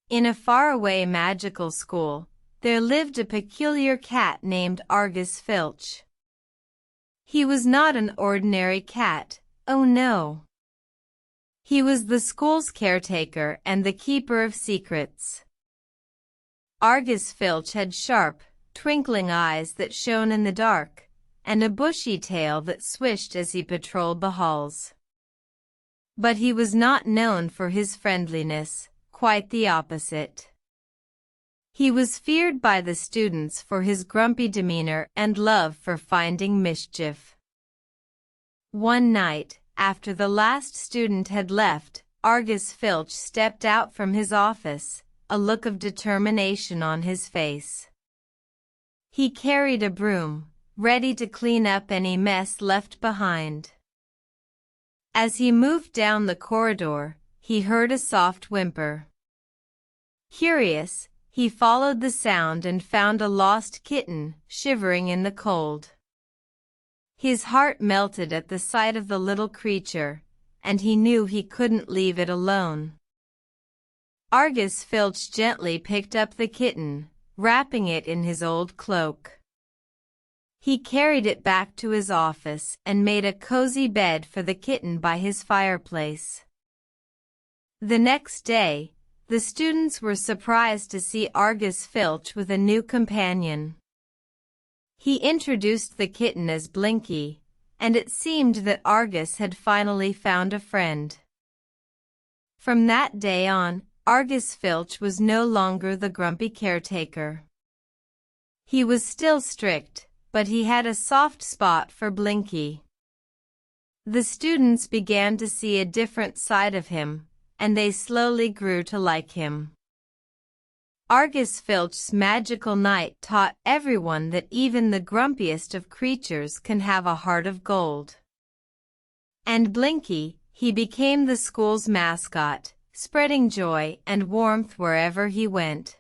In a faraway magical school, there lived a peculiar cat named Argus Filch. He was not an ordinary cat, oh no. He was the school's caretaker and the keeper of secrets. Argus Filch had sharp, twinkling eyes that shone in the dark, and a bushy tail that swished as he patrolled the halls. But he was not known for his friendliness, quite the opposite. He was feared by the students for his grumpy demeanor and love for finding mischief. One night, after the last student had left, Argus Filch stepped out from his office, a look of determination on his face. He carried a broom, ready to clean up any mess left behind. As he moved down the corridor, he heard a soft whimper. Curious, he followed the sound and found a lost kitten, shivering in the cold. His heart melted at the sight of the little creature, and he knew he couldn't leave it alone. Argus Filch gently picked up the kitten, wrapping it in his old cloak. He carried it back to his office and made a cozy bed for the kitten by his fireplace. The next day, the students were surprised to see Argus Filch with a new companion. He introduced the kitten as Blinky, and it seemed that Argus had finally found a friend. From that day on, Argus Filch was no longer the grumpy caretaker. He was still strict, but he had a soft spot for Blinky. The students began to see a different side of him, and they slowly grew to like him. Argus Filch's magical night taught everyone that even the grumpiest of creatures can have a heart of gold. And Blinky, he became the school's mascot, spreading joy and warmth wherever he went.